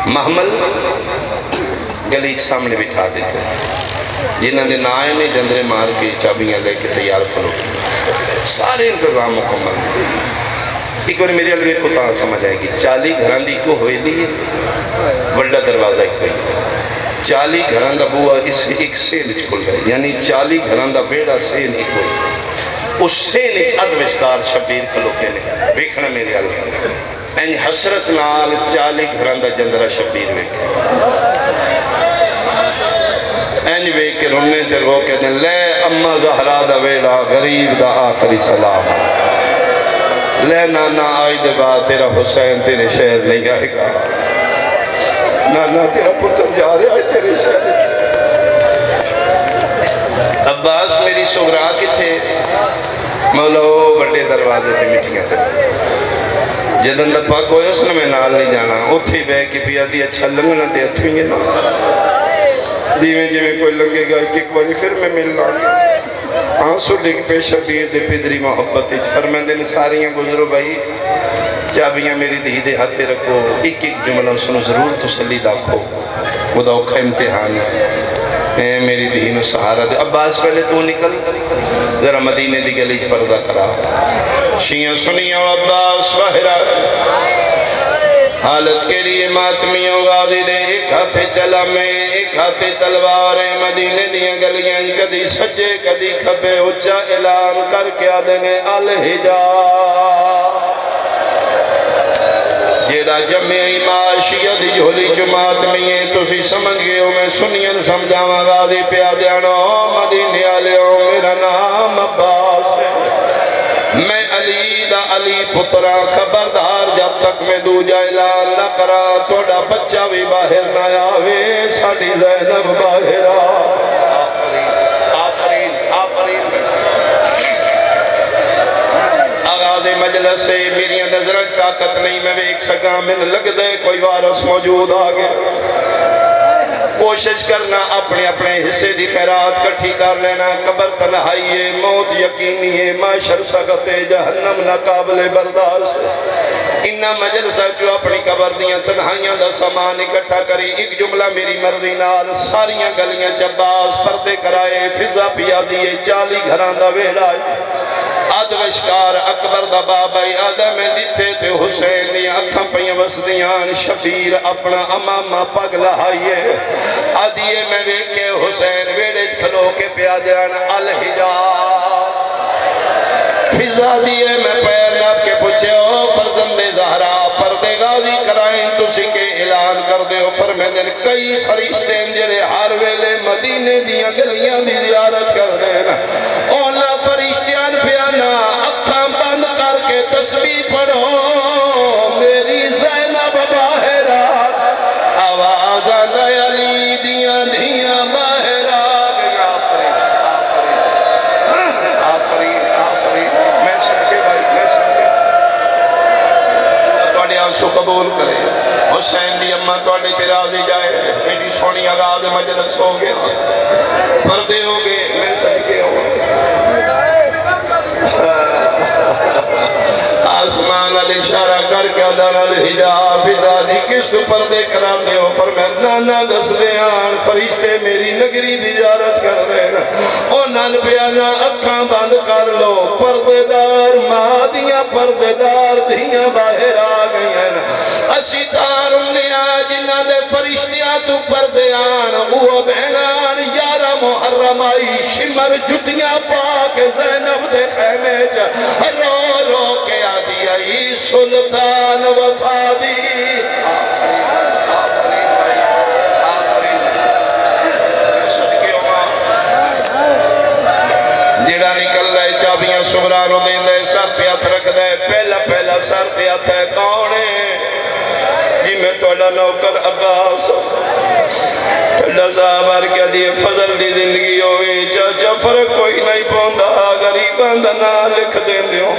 محمل گلیچ سامنے بٹھا دیتے جنہاں دے نائے نے جندرے مار کے چابیاں لے کے تیار کھلو سارے انتظام مکمل ایک بار میری علوے کو تاں سمجھ آئے گی 40 گھران دی کو ہوئے لی وڈا دروازہ ایک ہوئی 40 گھران دا بوا اس ایک سین کھل گئے یعنی 40 گھران دا بیڑا سین ایک ہوئی اس سین ایک ادوشکار شبیر کھلو کے لئے بیکھنا میری علوے این حسرت نال 40 گھران دا جندرہ شبیر بیکھے این بیکھے رننے تر وہ کہتے ہیں لے اممہ زہرا دا ویڑا غریب دا آخری سلام لے نانا آئی دے بعد تیرا حسین تیرے شہر نہیں آئے گا نانا تیرا پتر جا رہے آئے تیرے شہر عباس میری سغرا کے تھے مولا بڑے دروازے تھے مٹھیاں تھے جدن دا پاک ہوئے اس نے میں نال نہیں جانا اتھی بے کی پیا دی اچھا لنگنا تے اتھویں گے نا دیویں جی میں کوئی لنگے گا ایک باری پھر میں مل لاگا آنسو ڈگ پہ شبیر دے پدری محبت فرمین دے ساریاں گزرو بھائی چابیاں میری دی دے ہاتھے رکھو ایک ایک جملہ سنو ضرور تسلی داکھو وہ دا اوکھا امتحان اے میری دینو سہارا دے عباس پہلے تو نکل ذرا مدینے دی گلیج پردہ کرا شیعہ سنیاں عباس باہرہ حالت کے لیے ماتمیوں غازی دے ایک ہاتھے چلا میں ایک ہاتھے تلواریں مدینے دیاں گلیاں کدی سجے کدی کھبے اچھا اعلان کر کے آدھنے الہجا جیڑا جمعی معاشیت جھولی جماعت میں یہ تسی سمجھ گئے ہو میں سنین سمجھاواں غازی پیا دیانو مدینے آلے ہو میرا نام عباس ہے میں علی دا علی پترا خبردار جب تک میں دو جا اعلان نہ کرا توڑا بچہ بھی باہر نہ آوے ساڑی زینب باہر آغاز مجلس سے میری نظر طاقت نہیں میں ایک سکا من لگ دے کوئی وارث موجود آگے کوشش کرنا اپنے اپنے حصے دی خیرات کٹھی کر لینا قبر تنہائیے موت یقینی ہے معاشر سخت جہنم ناقابل برداشت انہا مجلسہ جو اپنی قبر دیاں تنہائیاں دا سامان اکٹھا کری ایک جملہ میری مرضی نال ساریاں گلیاں چباس پردے کرائے فضا پیا دیئے 40 گھران دا ویڑا آدوشکار اکبر دا بابائی آدھا میں ڈٹھے تھے حسین دیاں اکھاں پہیاں وسدیاں شبیر اپنا امامہ پگ لہائیے آدھیے میں ویکے حسین ویڑج کھلو کے پیا جان الہجا فضا دیئے میں پیر ناب کے پوچھے ہو فرزند زہرا پردے غازی کرائیں تسی کے اعلان کر دے ہو فرمیدن کئی فرشتے جڑے ہر ویلے مدینے دیاں گلیاں دی زیارت کر دینا اولا فرشتیان پیانا اکھاں بند کر کے تسبیح پڑھو میری زینب باہرہ آواز آدھا علی دیاں دیاں باہرہ آنسو قبول کرے
حسین دی اما توڑے تے راضی جائے ایڈی سونی آغاز مجلس ہو گیا پردے ہو گئے میں صدقے ہو آسمان علی اشارہ کر کے ادان الہجاب فضا دی کس تو پردے کرا دے ہو فرمائے نانا دس دے آن فرشتے میری نگری دی زیارت کر دینا او نان بیانا اکھاں بند کر لو پردے دار ماں دیاں پردے دار دیاں باہر آ گئی ہیں اسی تار انہیں آجنہ دے فرشتیاں تو پردے آن وہ بہنان یارہ محرم آئی شمر جتیاں پاک زینب دے خیمے چا رو رو کے آدھی آئی سلطان وفادی جیڑا نکل رہے چابیاں سبرانوں دیں دے سر پہ ہاتھ رکھ دے پہلا سر پہ ہاتھ ہے کون ہے جی میں توڑا نوکر عباس پہلا صاحبار کیا دیئے فضل دی زندگی ہوئی چاچا فرق کوئی نہیں پوندا غریبان دا نا لکھ دیں دیوں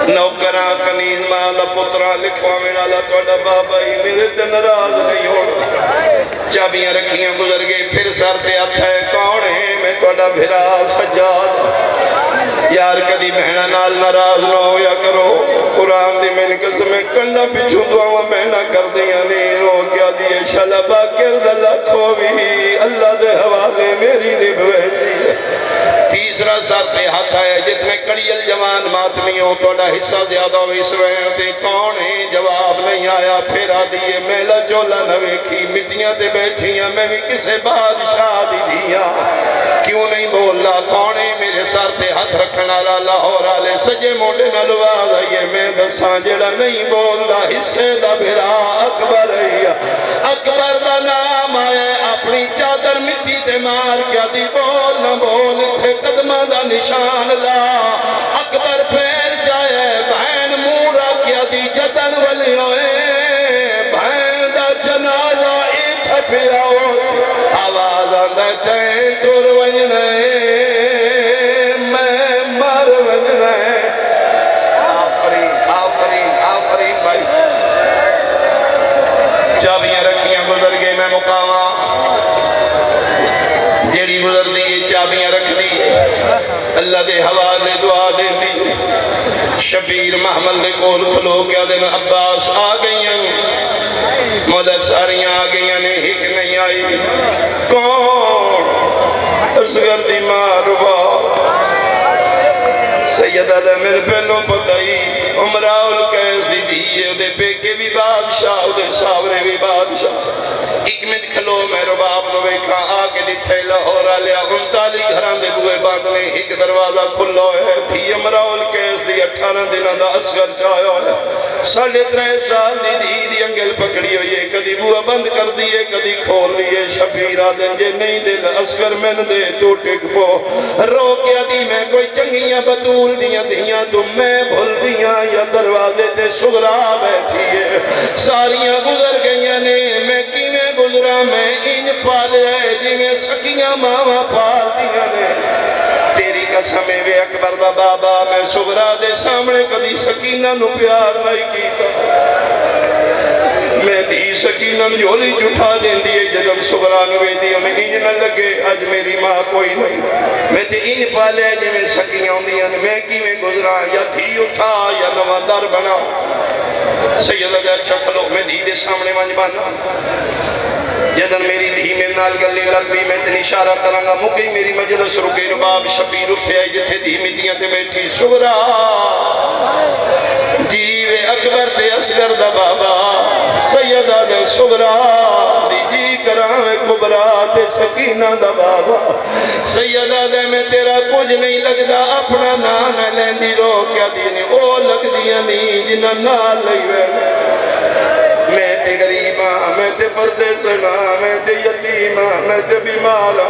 نوکران کنیز ماں دا پتران لکھوا میرا اللہ توڑا بابا ہی میرے تے نراز نہیں ہونا چابیاں رکھیاں گزر گئے پھر سر پہ ہاتھ ہے کون ہے میں توڑا بھرا سجاد یار کدی بہنہ نال ناراض نہ ہو یا کرو قرآن دی میں نے قسمیں کنڈا پچھو دعا بہنہ کر دیا نہیں رو کیا دیئے شلبہ کرد اللہ کھوی اللہ دے حوالے میری نبوے سی تیسرا سر پہ ہاتھ ہے جتنے کڑیل جوان ماتمیوں توڑا حصہ زیادہ اس وقت کون ہے جواب نہیں آیا پھر آدھیے میلا جولا نویکھی مٹیاں دے بیٹھیاں میں بھی کسے بادشاہ دی دیا کیوں نہیں بولا کون ہے میرے سر پہ ہاتھ رکھنا لاہور آلے سجے موڑے نلواز آئیے میں دساں جڑا نہیں بولا حصے دا بھرا اکبر آئیا اکبر دا نام آئے اپنی چادر مٹی تے مار کیا دی بول نہ بول تھے قدمہ دا نشان لا اکبر پھیر جائے بہن مورا کیا دی جدن ولی ہوئے بہن دا جنازہ ایک پھیا ہو آواز آندہ تین ٹور ونجنے میں مر ونجنے آفرین بھائی چابیاں رکھیاں گزر گئے میں مقامہ جیڑی گزر دی چابیاں رکھ دی اللہ دے حوالے دعا دے دی شبیر محمل دے کول کھلو گیا دن عباس آ گئیاں مدد ساریاں آ گئیاں نے ہک نہیں آئی کون اصغر دی ماروا سیدہ دے میرے پہلوں پتائی عمرہ القیس دی دیئے دے پیکے بھی بادشاہ دے ساورے بھی بادشاہ ایک منٹ کھلو میں رباب نو بیکھا آکے ڈٹھے لاہور آلیا 39 گھران دے بوئے باندنے ایک دروازہ کھلو ہے بھی عمرہ القیس دی 18 دنہ دا اصغر چاہو ہے 3.5 سال دی انگل پکڑی ہوئی ہے کدی بوئے بند کر دیئے کدی کھول دیئے شبیرہ دن جے نہیں دل اصغر میں دے تو ٹک پو رو کیا دی میں کوئی چنگیاں بطول دیاں تو میں بھول دیاں یا دروازے تے سغرا بیٹھی ہے ساریاں گزر گئیاں نے میں کی میں گزرا میں ان پالے جی میں سکیاں ماما پال دیاں نے تیری قسمیں وے اکبر دا بابا میں سغرا دے سامنے کدی سکینہ نو پیار نہیں کیتا میں دی سکینہ جولی جھٹا دیں دیئے جدم سغرا نوے دی ہمیں انج نہ لگے آج میری ماں کوئی نہیں میں تے ان پالے جی میں سکیاں دیاں میں کی میں گزرا یا دھی اٹھا یا نواندار بنا سیدہ دے اچھا کھلو میں دھی دے سامنے مانج بانا جدن میری دھی میں نال گلی لگ بھی میں تن اشارہ کرانگا مکی میری مجلس رکے رباب شبیر اٹھے آئی جتھے دھی مٹیاں تے بیٹھی سغرا جیوے اکبر تے اصغر دا بابا سیدہ دے سغرا دی جی کرامے کبرا تے سکینہ دا بابا سیدہ دے میں تیرا کچھ نہیں لگ دا اپنا نانا لیندی رو کیا دینے او لگ دیا نہیں جنہ نال لئی وے میں تے غریبہ میں تے پردے سنا میں تے یتیمہ میں تے بیمارہ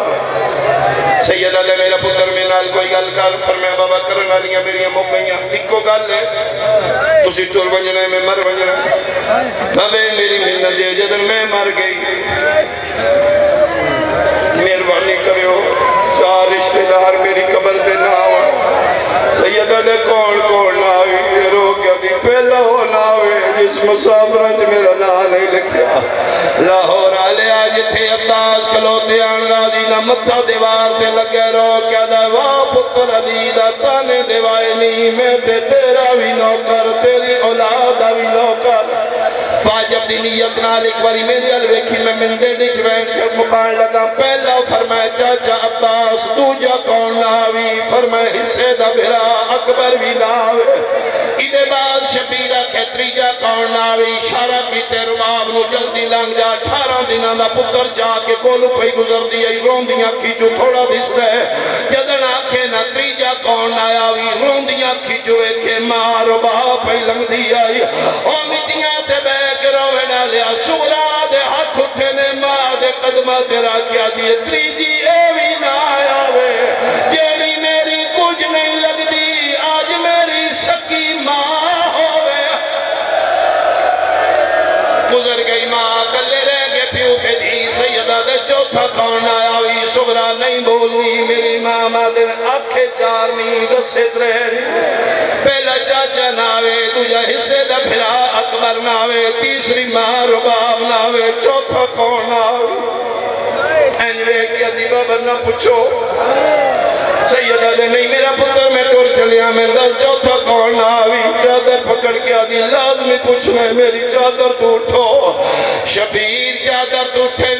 سیدہ دے میرا پتر میں نال کوئی گل کر فرمایا بابا کرنا لیاں میریاں مک گئیاں ایک کو گل ہے تسی ٹور ونجنا ہے میں مر ونجنا بابے میری منت ہے جدن میں مر گئی مہربانی کریو 4 رشتہ دار میری قبر دے نہ آوے سیدہ دے کون نہ آوے رو گیا دی پہلا ہو نہ آوے جس مسافرہ چ میرا نہ لاہور آلیا جتھے عباس کھلوتے آن راضی نہ متھا دیوار تے لگے رو کیا دا واہ پتر علی دا تانے دیوائے نہیں میں تے تیرا بھی نوکر تیری اولاد بھی نوکر فاجب دی نیت نال ایک باری میری الویکھی میں منڈے نچ وین کر مکان لگا پہلا فرمائے چاچا عباس دوجا کون ناوی فرمائے حصے دا بھرا اکبر بھی ناوے ادھے بعد شبیرہ کھتریجا کون ناوی اشارہ کی تیرواب نو جلدی لنگ جا 18 دنہ نہ پکر جا کے کولو پہ گزر دیا روندیاں کھیچو تھوڑا دس رہے جدن آنکھیں نہ تریجا کون آیاوی روندیاں کھیچوے کے مارو باپ پہ لنگ دیا او مٹیاں تے بے کے روے ڈالیا سورا دے ہاتھ اٹھے نے ماں دے قدمہ تیرا کیا دیے تریجی ایوی نہ آیاوے جیڑی میری کچھ نہیں لگ دی آج میری سکی ماں ہوئے گزر گئی ماں کلے رہ گے پیو کے دی سیدہ دے چوتھا کون آیاوی سغرا نہیں بولنی میری ماں مادن آنکھیں چارنی دسیت رہنی پہلا چاچا ناوے دوجہ حصے دا پھرا اکبر ناوے تیسری ماں رباب ناوے چوتھا کون ناوے انجوے کیا دی بابا نہ پوچھو سیدہ دے نہیں میرا پتر میں ٹور چلیا میں دس چوتھا کون ناوی چادر پکڑ کے دی لازمی پوچھنا ہے میری چادر تو اٹھو شبیر چادر تو اٹھے